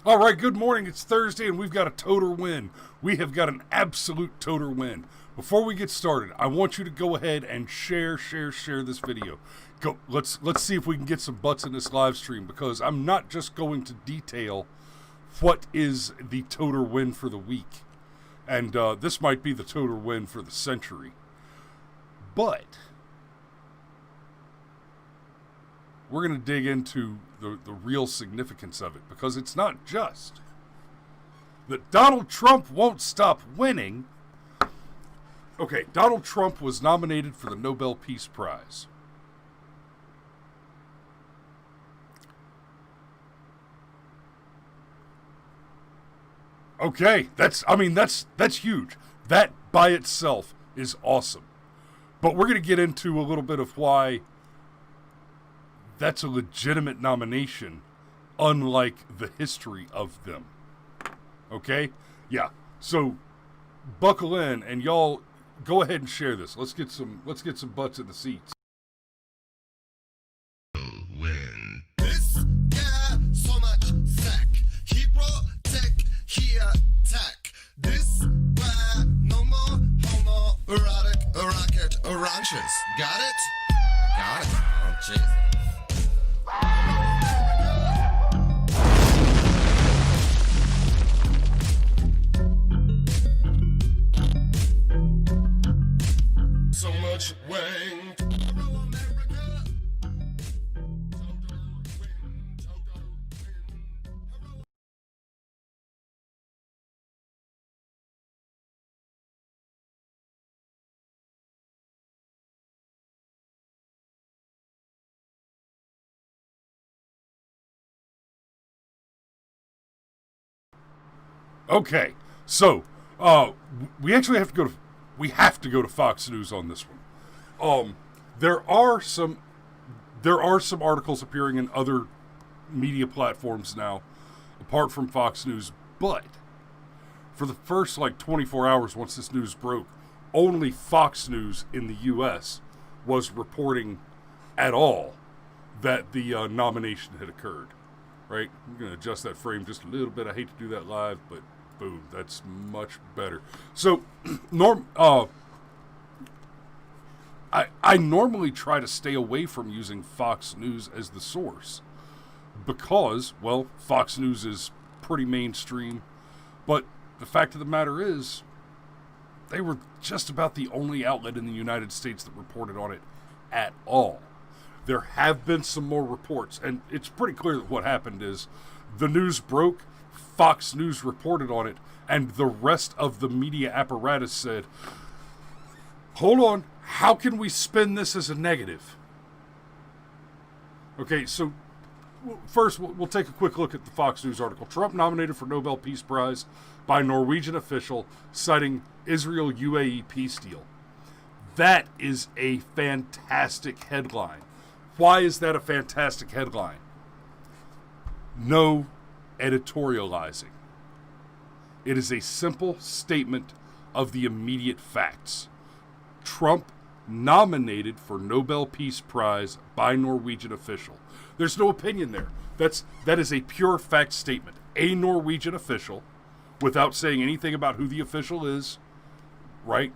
All right, good morning. It's Thursday, and we've got a total win. We have got an absolute total win. Before we get started, I want you to go ahead and share this video. Go. Let's see if we can get some butts in this live stream, because I'm not just going to detail what is the total win for the week, and this might be the total win for the century. But we're going to dig into the real significance of it, because it's not just that Donald Trump won't stop winning. Okay, Donald Trump was nominated for the Nobel Peace Prize. Okay, that's huge. That by itself is awesome. But we're going to get into a little bit of why that's a legitimate nomination, unlike the history of them. Okay? Yeah. So buckle in, and y'all go ahead and share this. Let's get some butts in the seats. When this guy so much sack, he protect, he attack. This why no more homo erotic rocket ranches. Got it? Got it. Oh jeez. So much wang. Okay, so we actually have to go to Fox News on this one. There are some articles appearing in other media platforms now, apart from Fox News. But for the first 24 hours, once this news broke, only Fox News in the U.S. was reporting at all that the nomination had occurred. Right? I'm going to adjust that frame just a little bit. I hate to do that live, but boom, that's much better. So, I normally try to stay away from using Fox News as the source because, well, Fox News is pretty mainstream, but the fact of the matter is they were just about the only outlet in the United States that reported on it at all. There have been some more reports, and it's pretty clear that what happened is the news broke, Fox News reported on it, and the rest of the media apparatus said, hold on, how can we spin this as a negative? Okay, so first we'll take a quick look at the Fox News article. Trump nominated for Nobel Peace Prize by Norwegian official citing Israel-UAE peace deal. That is a fantastic headline. Why is that a fantastic headline? No editorializing. It is a simple statement of the immediate facts. Trump nominated for Nobel Peace Prize by Norwegian official. There's no opinion there. That is a pure fact statement. A Norwegian official, without saying anything about who the official is, right?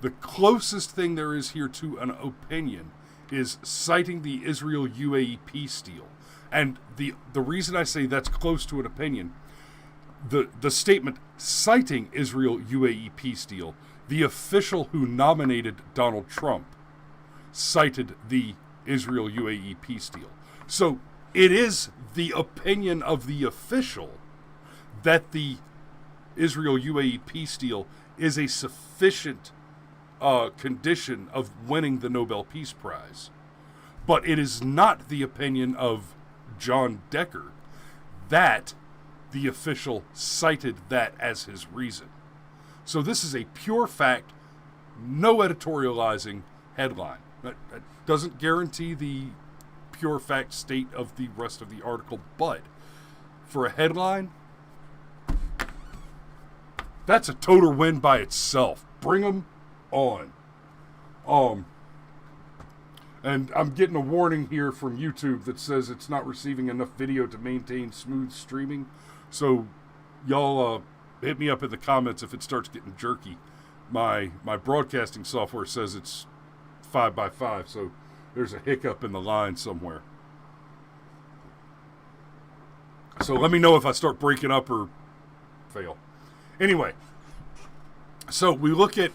The closest thing there is here to an opinion is citing the Israel-UAE peace deal. And the reason I say that's close to an opinion, the statement citing Israel-UAE peace deal, the official who nominated Donald Trump cited the Israel-UAE peace deal. So it is the opinion of the official that the Israel-UAE peace deal is a sufficient condition of winning the Nobel Peace Prize. But it is not the opinion of John Decker that the official cited that as his reason. So this is a pure fact, no editorializing headline. That doesn't guarantee the pure fact state of the rest of the article, but for a headline, that's a total win by itself. Bring them on. And I'm getting a warning here from YouTube that says it's not receiving enough video to maintain smooth streaming. So y'all hit me up in the comments if it starts getting jerky. My broadcasting software says it's 5x5, so there's a hiccup in the line somewhere. So let me know if I start breaking up or fail. Anyway, so we look at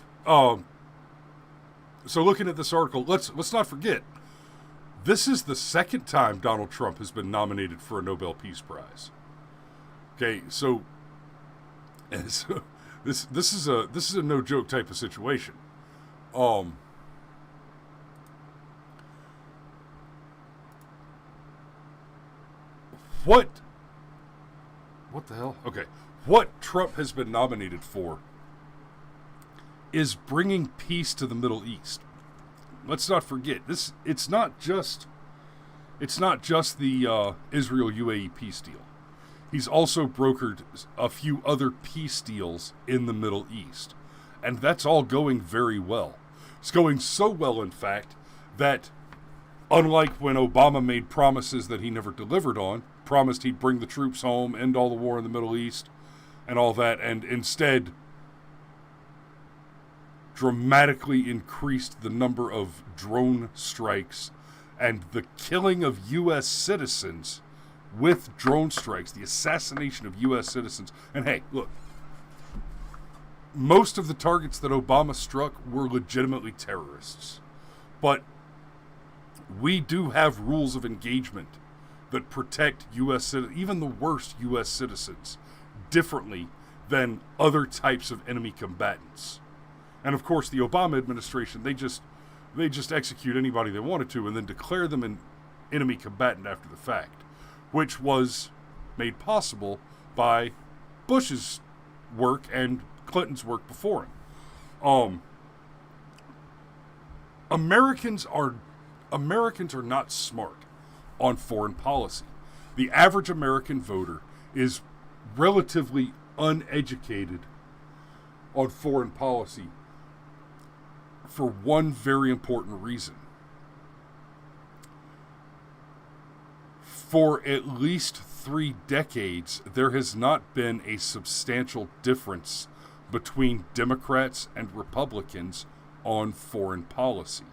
looking at this article, let's not forget, this is the second time Donald Trump has been nominated for a Nobel Peace Prize. Okay, so this is a no joke type of situation. What the hell? Okay. What Trump has been nominated for is bringing peace to the Middle East. Let's not forget this. It's not just the Israel-UAE peace deal. He's also brokered a few other peace deals in the Middle East, and that's all going very well. It's going so well, in fact, that unlike when Obama made promises that he never delivered on, promised he'd bring the troops home, end all the war in the Middle East, and all that, and instead dramatically increased the number of drone strikes and the killing of U.S. citizens with drone strikes, the assassination of U.S. citizens. And hey, look, most of the targets that Obama struck were legitimately terrorists. But we do have rules of engagement that protect U.S. citizens, even the worst U.S. citizens, differently than other types of enemy combatants. And of course, the Obama administration, they just execute anybody they wanted to and then declare them an enemy combatant after the fact, which was made possible by Bush's work and Clinton's work before him. Americans are not smart on foreign policy. The average American voter is relatively uneducated on foreign policy for one very important reason. For at least 3 decades, there has not been a substantial difference between Democrats and Republicans on foreign policy.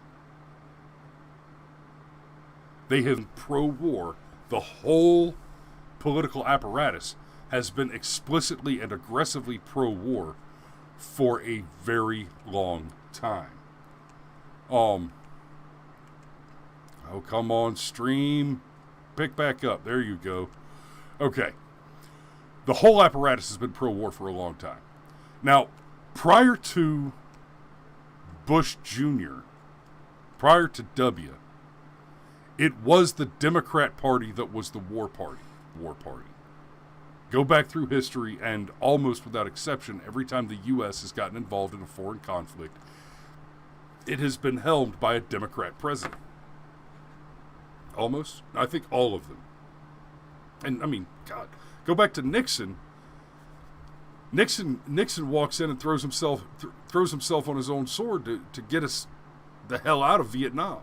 They have been pro-war. The whole political apparatus has been explicitly and aggressively pro-war for a very long time. Oh, come on, stream. Pick back up. There you go. Okay. The whole apparatus has been pro-war for a long time. Now, prior to Bush Jr., prior to W., it was the Democrat Party that was the war party. Go back through history, and almost without exception, every time the U.S. has gotten involved in a foreign conflict, it has been helmed by a Democrat president. Almost. I think all of them. And, I mean, God, go back to Nixon. Nixon walks in and throws himself on his own sword to get us the hell out of Vietnam.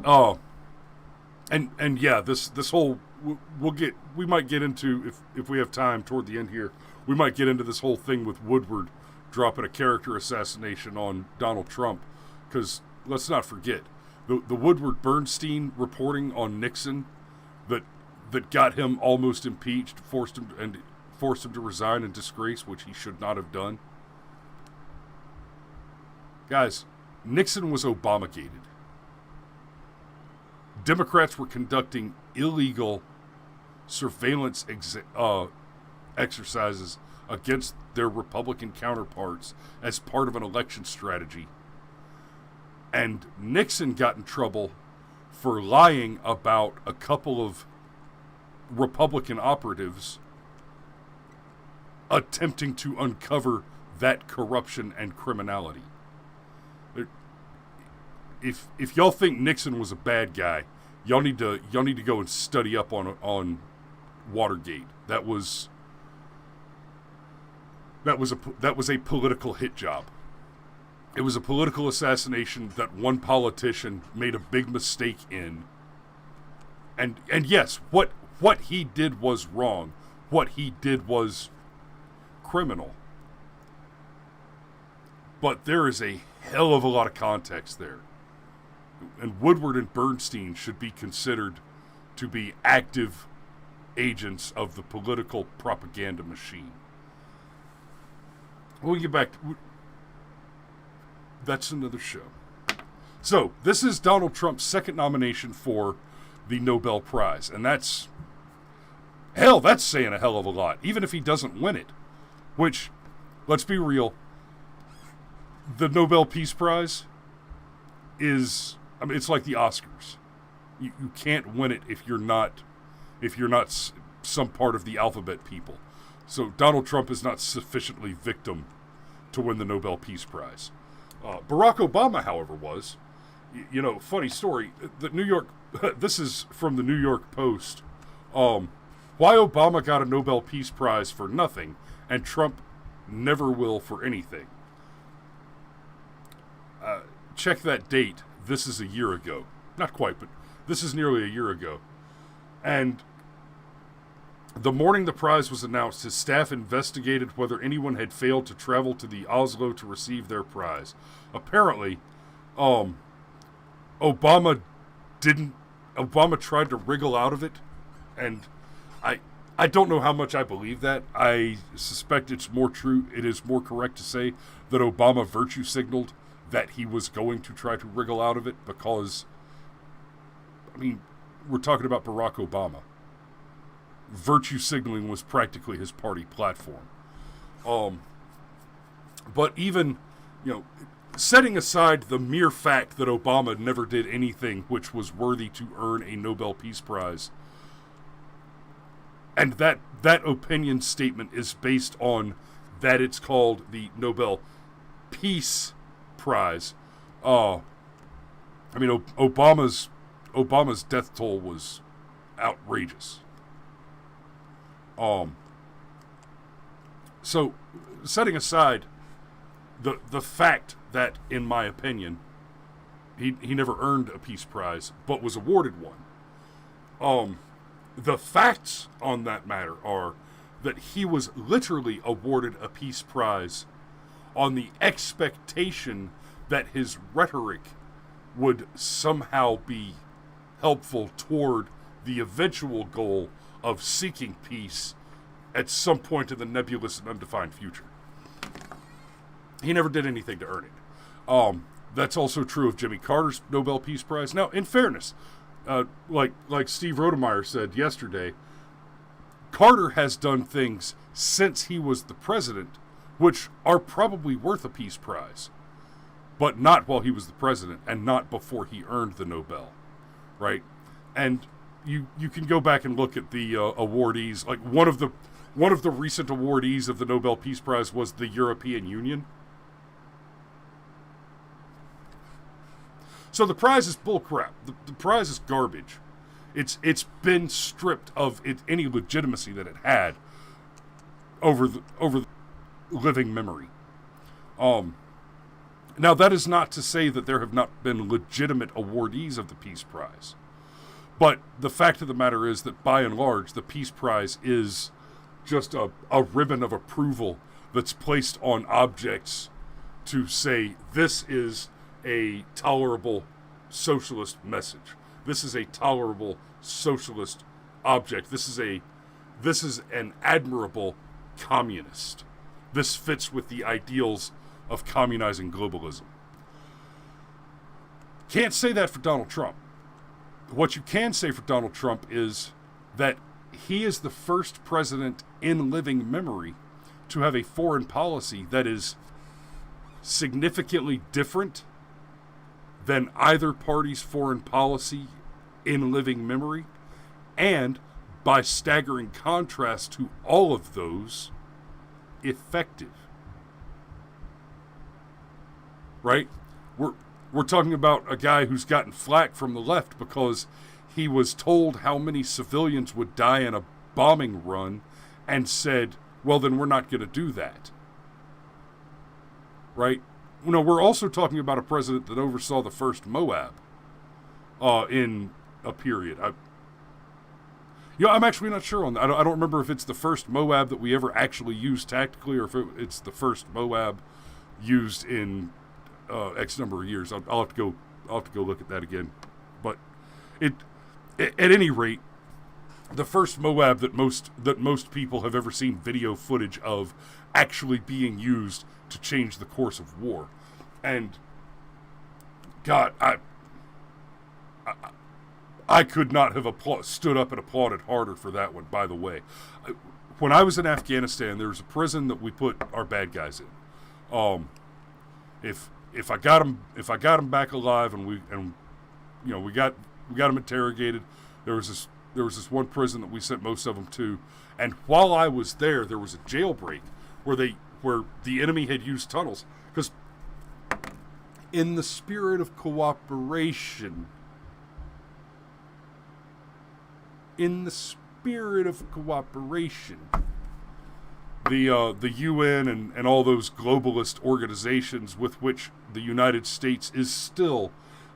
Oh, and yeah, this whole we might get into, if we have time toward the end here, we might get into this whole thing with Woodward dropping a character assassination on Donald Trump, because let's not forget the Woodward Bernstein reporting on Nixon that got him almost impeached, forced him to resign in disgrace, which he should not have done. Guys, Nixon was Obama-gated. Democrats were conducting illegal surveillance exercises against their Republican counterparts as part of an election strategy. And Nixon got in trouble for lying about a couple of Republican operatives attempting to uncover that corruption and criminality. If y'all think Nixon was a bad guy, y'all need to go and study up on Watergate. That was a political hit job. It was a political assassination that one politician made a big mistake in. And yes, what he did was wrong. What he did was criminal. But there is a hell of a lot of context there. And Woodward and Bernstein should be considered to be active agents of the political propaganda machine. We'll get back to... That's another show. So, this is Donald Trump's second nomination for the Nobel Prize. And that's... Hell, that's saying a hell of a lot. Even if he doesn't win it. Which, let's be real, the Nobel Peace Prize is... I mean, it's like the Oscars. You can't win it if you're not some part of the alphabet people. So Donald Trump is not sufficiently victim to win the Nobel Peace Prize. Barack Obama, however, was. Funny story. The New York. This is from the New York Post. Why Obama got a Nobel Peace Prize for nothing, and Trump never will for anything. Check that date. This is a year ago. Not quite, but this is nearly a year ago. And the morning the prize was announced, his staff investigated whether anyone had failed to travel to the Oslo to receive their prize. Apparently, Obama tried to wriggle out of it, and I don't know how much I believe that. I suspect it's more true. It is more correct to say that Obama virtue signaled that he was going to try to wriggle out of it because, I mean, we're talking about Barack Obama. Virtue signaling was practically his party platform. But even, setting aside the mere fact that Obama never did anything which was worthy to earn a Nobel Peace Prize, and that opinion statement is based on that it's called the Nobel Peace Prize. Obama's death toll was outrageous. So setting aside the fact that, in my opinion, he never earned a Peace Prize, but was awarded one. The facts on that matter are that he was literally awarded a Peace Prize on the expectation that his rhetoric would somehow be helpful toward the eventual goal of seeking peace at some point in the nebulous and undefined future. He never did anything to earn it. That's also true of Jimmy Carter's Nobel Peace Prize. Now, in fairness, like Steve Rodemeyer said yesterday, Carter has done things since he was the president which are probably worth a Peace Prize, but not while he was the president and not before he earned the Nobel, right? And you can go back and look at the awardees. Like one of the recent awardees of the Nobel Peace Prize was the European Union. So the prize is bullcrap. The prize is garbage. It's been stripped of any legitimacy that it had over the living memory. Now that is not to say that there have not been legitimate awardees of the Peace Prize. But the fact of the matter is that by and large, the Peace Prize is just a ribbon of approval that's placed on objects to say this is a tolerable socialist message. This is a tolerable socialist object. This is an admirable communist. This fits with the ideals of communizing globalism. Can't say that for Donald Trump. What you can say for Donald Trump is that he is the first president in living memory to have a foreign policy that is significantly different than either party's foreign policy in living memory, and by staggering contrast to all of those, effective. Right? We're talking about a guy who's gotten flack from the left because he was told how many civilians would die in a bombing run and said, well, then we're not going to do that. Right? no, we're also talking about a president that oversaw the first Moab in a period. I'm actually not sure on that. I don't remember if it's the first Moab that we ever actually used tactically, or if it's the first Moab used in X number of years. I'll have to go look at that again. But at any rate, the first Moab that most people have ever seen video footage of actually being used to change the course of war. And God, I could not have stood up and applauded harder for that one, by the way. When I was in Afghanistan, there was a prison that we put our bad guys in. If I got them back alive and we got them interrogated, there was this one prison that we sent most of them to, and while I was there was a jailbreak where the enemy had used tunnels, because in the spirit of cooperation, the UN and all those globalist organizations with which the United States is still,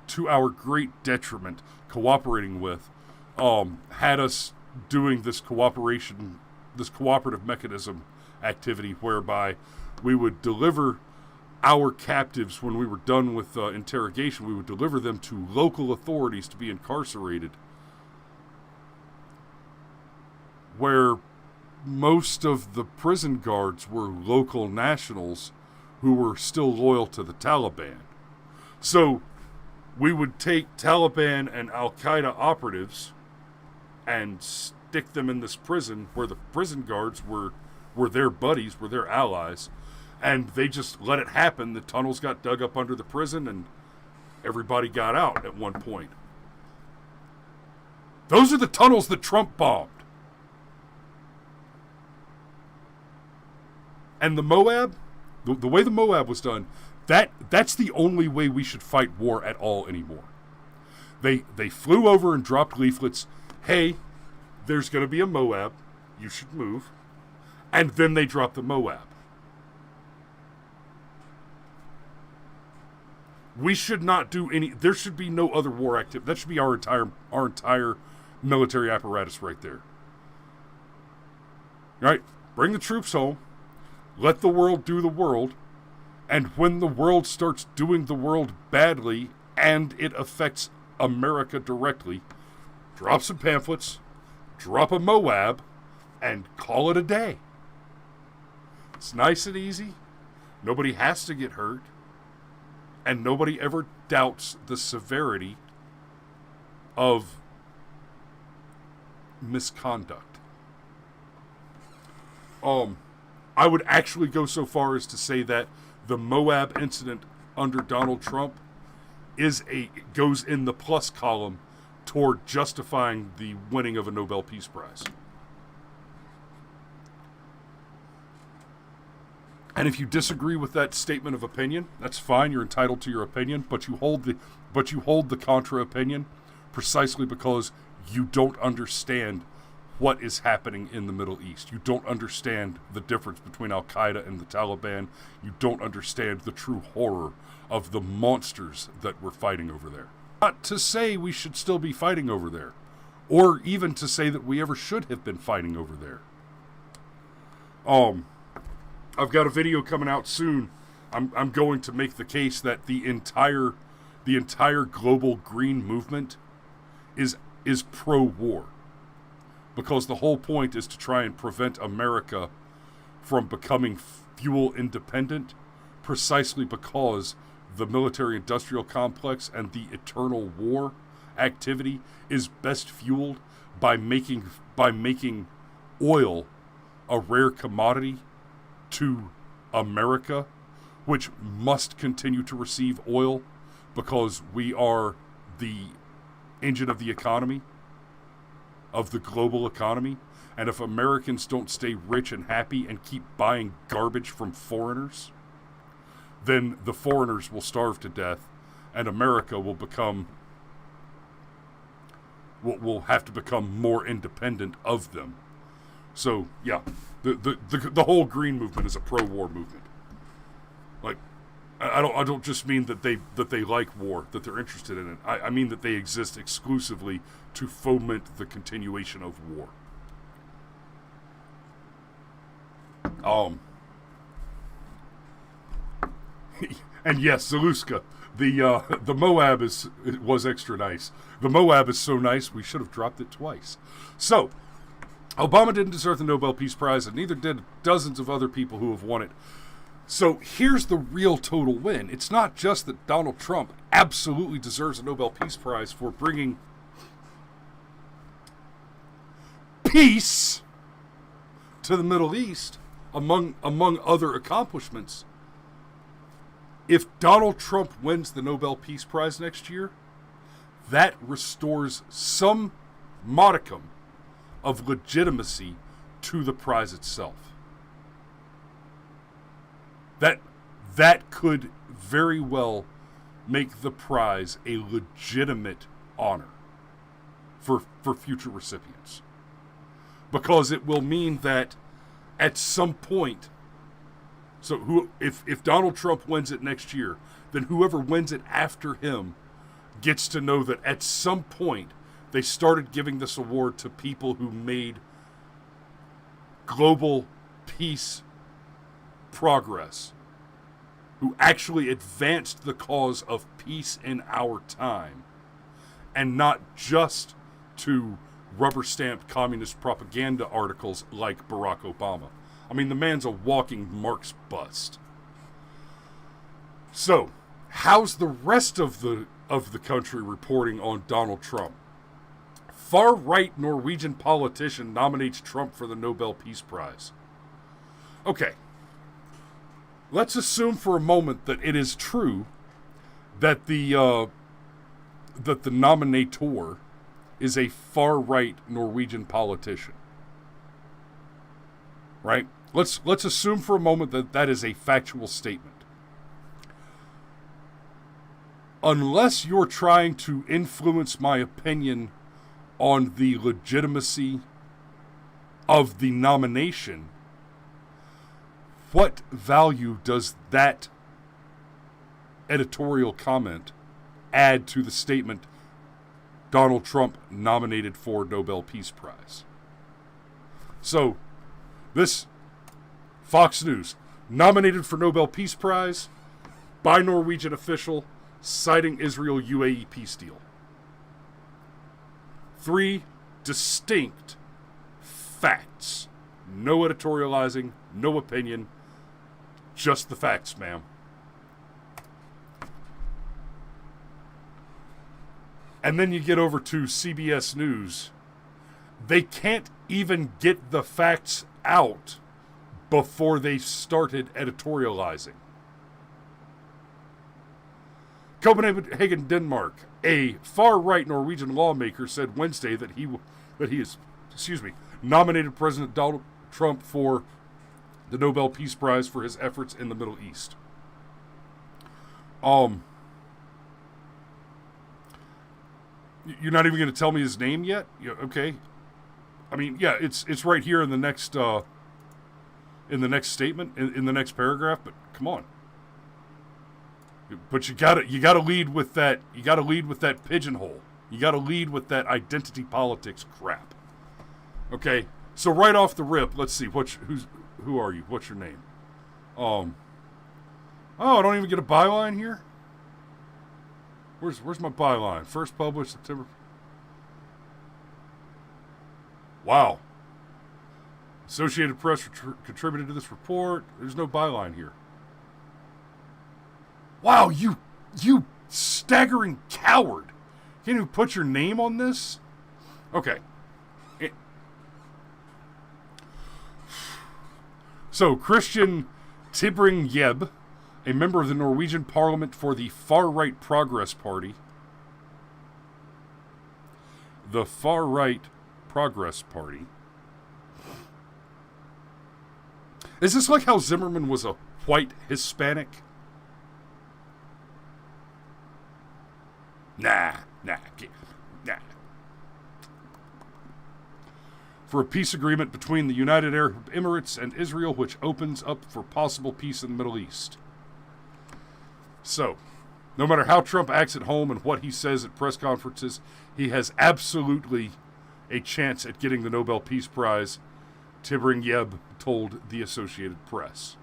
to our great detriment, cooperating with, had us doing this cooperative mechanism activity whereby we would deliver our captives, when we were done with interrogation, we would deliver them to local authorities to be incarcerated, where most of the prison guards were local nationals who were still loyal to the Taliban. So we would take Taliban and Al-Qaeda operatives and stick them in this prison where the prison guards were their buddies, were their allies, and they just let it happen. The tunnels got dug up under the prison and everybody got out at one point. Those are the tunnels that Trump bombed. And the Moab, the way the Moab was done, that's the only way we should fight war at all anymore. They flew over and dropped leaflets, hey, there's going to be a Moab, you should move. And then they dropped the Moab. We should not do there should be no other war activity. That should be our entire military apparatus right there. All right, bring the troops home. Let the world do the world, and when the world starts doing the world badly and it affects America directly, drop some pamphlets, drop a Moab, and call it a day. It's nice and easy. Nobody has to get hurt, and nobody ever doubts the severity of misconduct. I would actually go so far as to say that the Moab incident under Donald Trump goes in the plus column toward justifying the winning of a Nobel Peace Prize. And if you disagree with that statement of opinion, that's fine. You're entitled to your opinion, but you hold the contra opinion precisely because you don't understand what is happening in the Middle East. You don't understand the difference between Al-Qaeda and the Taliban. You don't understand the true horror of the monsters that we're fighting over there. Not to say we should still be fighting over there, or even to say that we ever should have been fighting over there. I've got a video coming out soon. I'm going to make the case that the entire global green movement is pro-war. Because the whole point is to try and prevent America from becoming fuel independent, precisely because the military-industrial complex and the eternal war activity is best fueled by making oil a rare commodity to America, which must continue to receive oil because we are the engine of the economy, of the global economy. And if Americans don't stay rich and happy and keep buying garbage from foreigners, then the foreigners will starve to death and America will have to become more independent of them. So yeah, the whole green movement is a pro-war movement. Like, I don't just mean that they like war, that they're interested in it. I mean that they exist exclusively to foment the continuation of war. And yes, Zaluska, the Moab was extra nice. The Moab is so nice we should have dropped it twice. So, Obama didn't deserve the Nobel Peace Prize, and neither did dozens of other people who have won it. So here's the real total win. It's not just that Donald Trump absolutely deserves a Nobel Peace Prize for bringing peace to the Middle East, among other accomplishments. If Donald Trump wins the Nobel Peace Prize next year, that restores some modicum of legitimacy to the prize itself. That could very well make the prize a legitimate honor for future recipients. Because it will mean that at some point, if Donald Trump wins it next year, then whoever wins it after him gets to know that at some point they started giving this award to people who made global peace progress, who actually advanced the cause of peace in our time, and not just to rubber stamp communist propaganda articles like Barack Obama. I mean, the man's a walking Marx bust. So, how's the rest of the country reporting on Donald Trump? Far-right Norwegian politician nominates Trump for the Nobel Peace Prize. Okay. Let's assume for a moment that it is true that the nominator is a far-right Norwegian politician. Right? Let's assume for a moment that that is a factual statement. Unless you're trying to influence my opinion on the legitimacy of the nomination, what value does that editorial comment add to the statement Donald Trump nominated for Nobel Peace Prize? So, this Fox News, nominated for Nobel Peace Prize by Norwegian official citing Israel-UAE peace deal. 3 distinct facts. No editorializing, no opinion, just the facts, ma'am. And then you get over to CBS News. They can't even get the facts out before they started editorializing. Copenhagen, Denmark. A far-right Norwegian lawmaker said Wednesday that he is nominated President Donald Trump for the Nobel Peace Prize for his efforts in the Middle East. You're not even going to tell me his name yet? Yeah, okay. I mean, yeah, it's right here in the next statement, in the next paragraph. But come on. But you gotta lead with that. You gotta lead with that pigeonhole. You gotta lead with that identity politics crap. Okay. So right off the rip, let's see. Who are you? What's your name? Oh, I don't even get a byline here. Where's my byline? First published September. Wow. Associated Press contributed to this report. There's no byline here. Wow, you staggering coward. Can't even put your name on this? Okay. So, Christian Tybring-Gjedde, a member of the Norwegian Parliament for the far-right Progress Party. The far-right Progress Party. Is this like how Zimmerman was a white Hispanic? Nah. For a peace agreement between the United Arab Emirates and Israel, which opens up for possible peace in the Middle East. So, no matter how Trump acts at home and what he says at press conferences, he has absolutely a chance at getting the Nobel Peace Prize, Tibring Yeb told the Associated Press.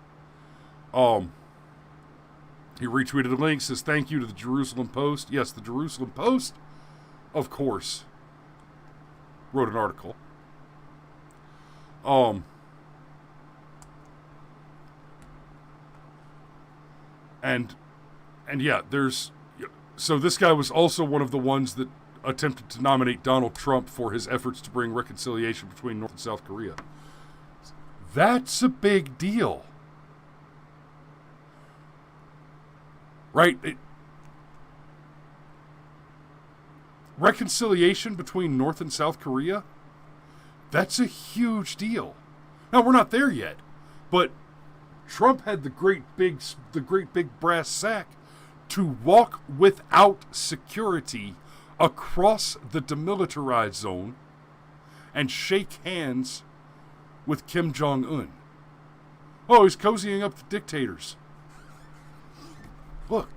He retweeted a link, says thank you to the Jerusalem Post. Yes, the Jerusalem Post, of course, wrote an article. And yeah, so this guy was also one of the ones that attempted to nominate Donald Trump for his efforts to bring reconciliation between North and South Korea. That's a big deal. Right? Reconciliation between North and South Korea? That's a huge deal. Now, we're not there yet, but Trump had the great big brass sack to walk without security across the demilitarized zone and shake hands with Kim Jong-un. Oh, he's cozying up to dictators. Look,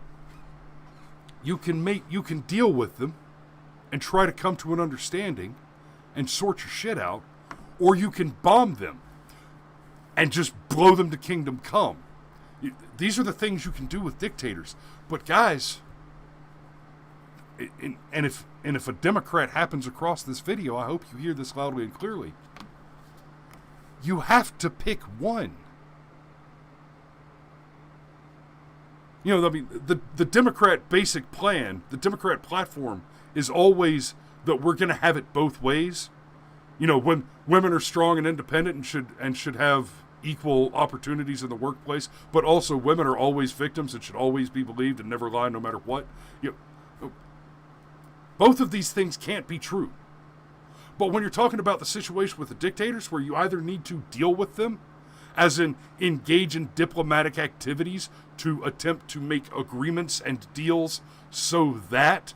you can deal with them and try to come to an understanding and sort your shit out, or you can bomb them and just blow them to kingdom come. These are the things you can do with dictators. But guys, and if a Democrat happens across this video, I hope you hear this loudly and clearly. You have to pick one. You know, I mean, the Democrat basic plan, the Democrat platform is always that we're going to have it both ways. You know, when women are strong and independent and should have equal opportunities in the workplace, but also women are always victims and should always be believed and never lie no matter what. You know, both of these things can't be true. But when you're talking about the situation with the dictators, where you either need to deal with them, as in engage in diplomatic activities to attempt to make agreements and deals so that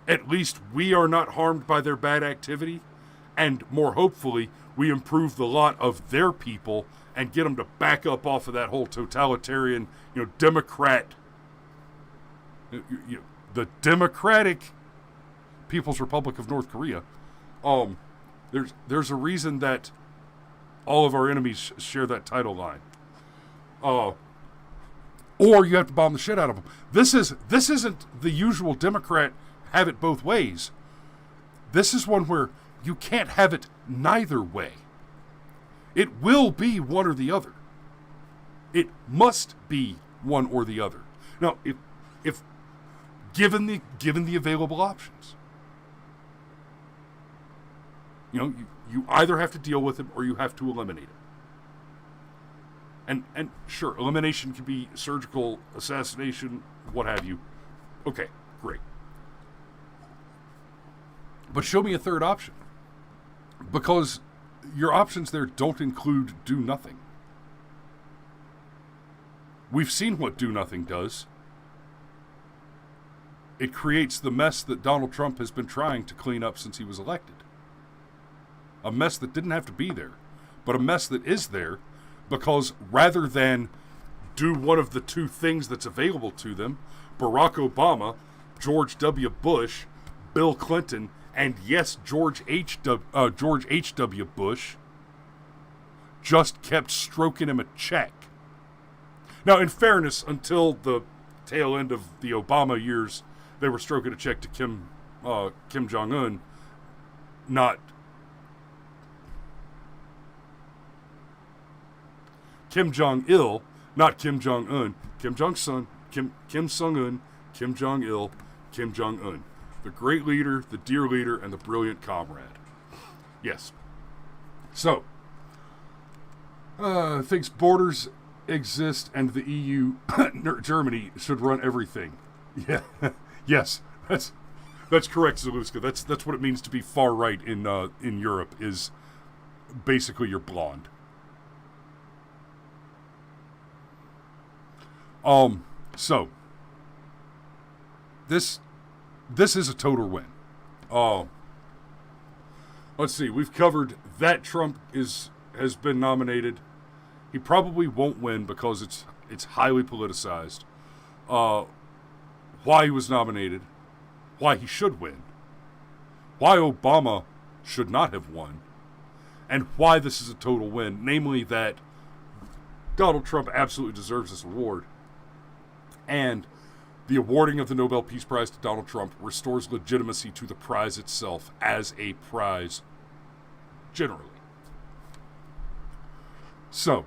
at least we are not harmed by their bad activity, and more hopefully, we improve the lot of their people and get them to back up off of that whole totalitarian, Democrat, the Democratic People's Republic of North Korea. There's a reason that all of our enemies share that title line. Or you have to bomb the shit out of them. This isn't the usual Democrat have it both ways. This is one where you can't have it neither way. It will be one or the other. It must be one or the other. Now, if given the available options, you either have to deal with him or you have to eliminate him. And sure, elimination can be surgical, assassination, what have you. Okay, great. But show me a third option. Because your options there don't include do nothing. We've seen what do nothing does. It creates the mess that Donald Trump has been trying to clean up since he was elected. A mess that didn't have to be there, but a mess that is there because rather than do one of the two things that's available to them, Barack Obama, George W. Bush, Bill Clinton, and yes, George H.W. Bush just kept stroking him a check. Now, in fairness, until the tail end of the Obama years, they were stroking a check to Kim Jong-un, not Kim Jong-il, not Kim Jong-un. Kim Jong-sun, Kim Sung-un, Kim Jong-il, Kim Jong-un. The great leader, the dear leader, and the brilliant comrade. Yes. So, thinks borders exist and the EU, Germany, should run everything. Yeah. Yes. That's correct, Zaluska. That's what it means to be far right in Europe, is basically you're blonde. So this is a total win. Let's see. We've covered that Trump has been nominated. He probably won't win because it's highly politicized. why he was nominated, why he should win, why Obama should not have won, and why this is a total win, namely that Donald Trump absolutely deserves this award, and the awarding of the Nobel Peace Prize to Donald Trump restores legitimacy to the prize itself as a prize, generally. So,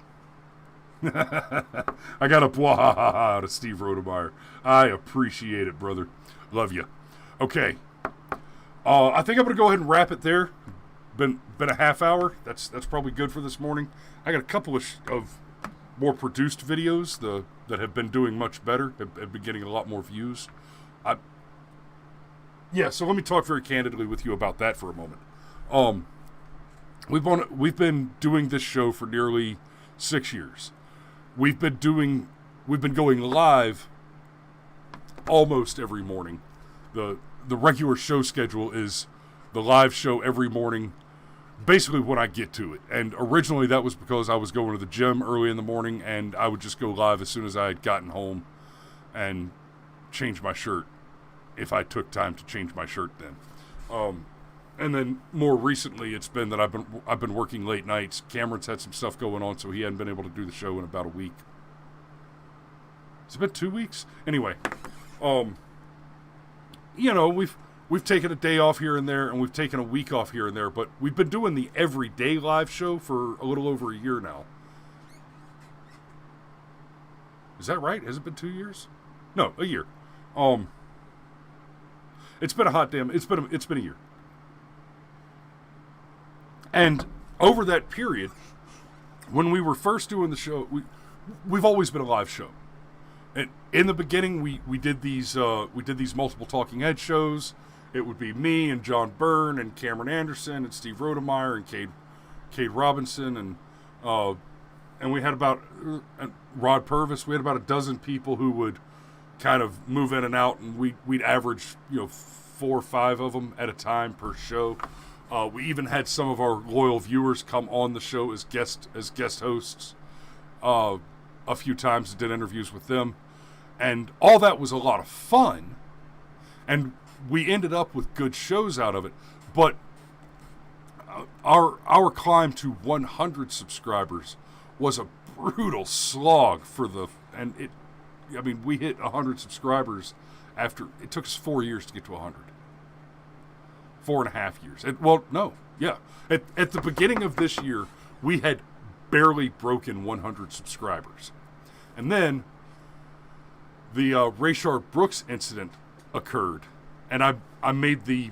I got a bwahaha out of Steve Rodemeyer. I appreciate it, brother. Love you. Okay. I think I'm going to go ahead and wrap it there. Been a half hour. That's probably good for this morning. I got a couple of more produced videos that have been doing much better. Have been getting a lot more views. So let me talk very candidly with you about that for a moment. We've been doing this show for nearly 6 years. We've been going live almost every morning. The regular show schedule is the live show every morning, basically when I get to it. And originally that was because I was going to the gym early in the morning, and I would just go live as soon as I had gotten home and change my shirt, if I took time to change my shirt then. And then more recently, it's been that I've been working late nights. Cameron's had some stuff going on, so he hadn't been able to do the show in about a week. It's been 2 weeks? Anyway, we've taken a day off here and there, and we've taken a week off here and there, but we've been doing the everyday live show for a little over a year now. Is that right? Has it been 2 years? No, a year. It's been a hot damn. It's been a year. And over that period, when we were first doing the show, we've always been a live show. And in the beginning, we did these multiple talking head shows. It would be me and John Byrne and Cameron Anderson and Steve Rodemeyer and Cade Robinson and we had about Rod Purvis. We had about a dozen people who would kind of move in and out, and we'd average 4 or 5 of them at a time per show. We even had some of our loyal viewers come on the show as guest hosts a few times and did interviews with them. And all that was a lot of fun. And we ended up with good shows out of it. But our climb to 100 subscribers was a brutal slog we hit 100 subscribers after, it took us 4 years to get to 100. 4.5 years. At the beginning of this year, we had barely broken 100 subscribers. And then the Rayshard Brooks incident occurred. And I made the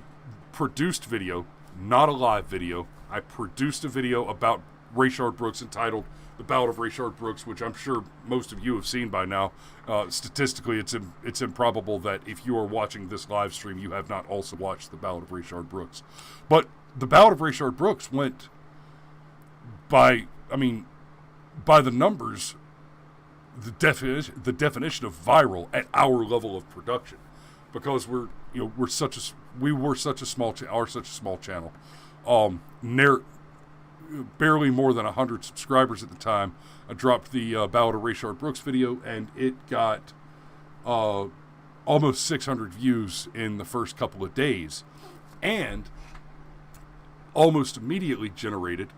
produced video, not a live video. I produced a video about Rayshard Brooks entitled The Ballad of Rayshard Brooks, which I'm sure most of you have seen by now. Statistically, it's improbable that if you are watching this live stream, you have not also watched The Ballad of Rayshard Brooks. But The Ballad of Rayshard Brooks went by the numbers, the definition of viral at our level of production, because we were such a small channel, barely more than 100 subscribers at the time. I dropped the Ballad of Rayshard Brooks video, and it got almost 600 views in the first couple of days, and almost immediately generated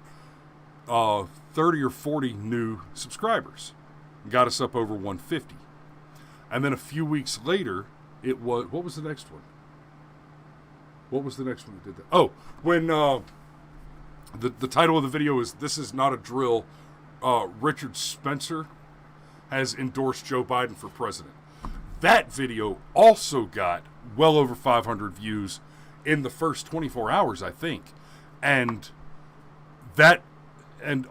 30 or 40 new subscribers. Got us up over 150. And then a few weeks later, what was the next one? What was the next one that did that? Oh, when the title of the video is "This Is Not a Drill." Richard Spencer has endorsed Joe Biden for president. That video also got well over 500 views in the first 24 hours, I think. And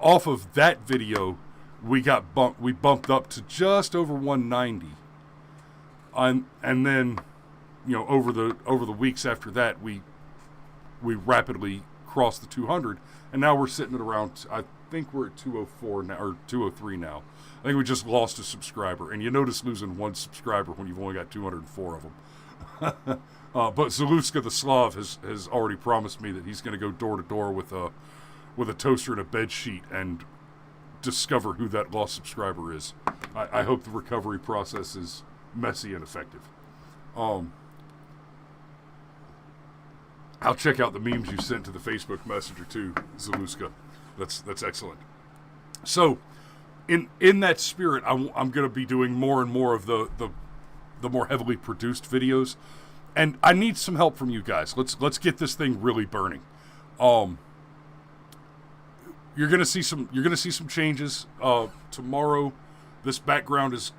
off of that video, we bumped up to just over 190. And then, over the weeks after that, we rapidly crossed the 200, and now we're sitting at around, I think we're at 204 now, or 203 now. I think we just lost a subscriber, and you notice losing one subscriber when you've only got 204 of them. But Zaluska the Slav has already promised me that he's going to go door to door with a toaster and a bed sheet and discover who that lost subscriber is. I hope the recovery process is messy and effective. I'll check out the memes you sent to the Facebook Messenger too, Zaluska. That's excellent. So, in that spirit, I'm going to be doing more and more of the more heavily produced videos, and I need some help from you guys. Let's get this thing really burning. You're gonna see some changes tomorrow. This background is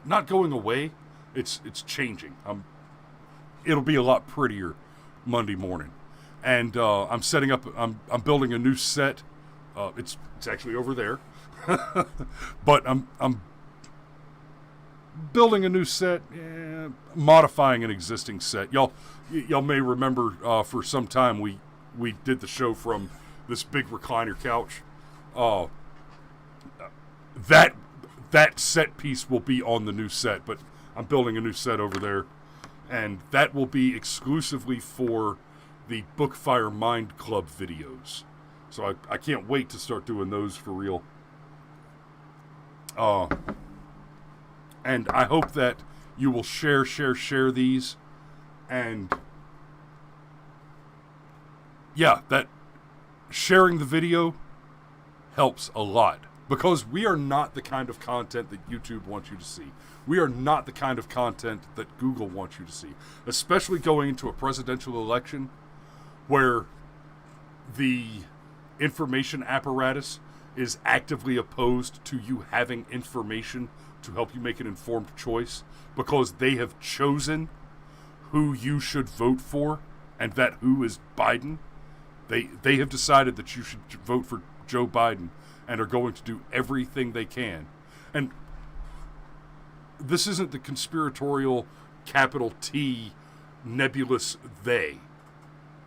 not going away. It's changing. It'll be a lot prettier Monday morning, and I'm setting up. I'm building a new set. It's actually over there, but I'm building a new set, modifying an existing set. Y'all may remember for some time we did the show from this big recliner couch. That set piece will be on the new set, but I'm building a new set over there, and that will be exclusively for the Bookfire Mind Club videos. So I can't wait to start doing those for real. And I hope that you will share these, and yeah, that sharing the video helps a lot, because we are not the kind of content that YouTube wants you to see. We are not the kind of content that Google wants you to see, especially going into a presidential election where the information apparatus is actively opposed to you having information to help you make an informed choice, because they have chosen who you should vote for, and that who is Biden. They have decided that you should vote for Joe Biden, and are going to do everything they can. And this isn't the conspiratorial capital T nebulous they.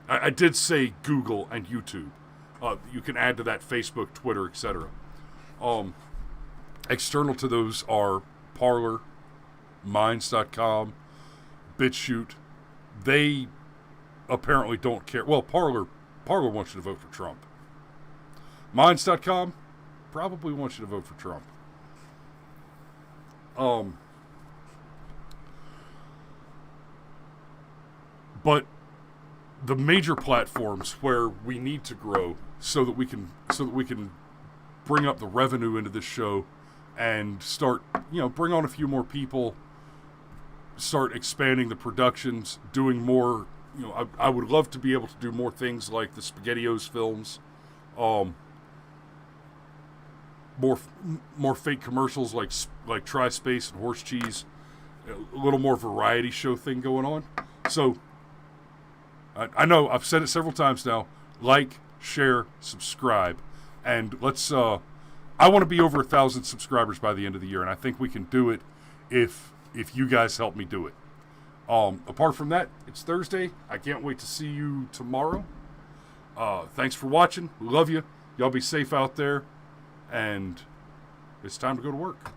I did say Google and YouTube. You can add to that Facebook, Twitter, etc. External to those are Parler, Minds.com, BitChute. They apparently don't care. Well, Parler wants you to vote for Trump. Minds.com probably wants you to vote for Trump. But the major platforms where we need to grow so that we can bring up the revenue into this show and start, bring on a few more people, start expanding the productions, doing more. I would love to be able to do more things like the SpaghettiOs films, more fake commercials like Tri-Space and Horse Cheese, a little more variety show thing going on. So I know I've said it several times now. Like, share, subscribe, and let's. I want to be over 1,000 subscribers by the end of the year, and I think we can do it if you guys help me do it. Apart from that, it's Thursday. I can't wait to see you tomorrow. Thanks for watching. We love you. Y'all be safe out there, and it's time to go to work.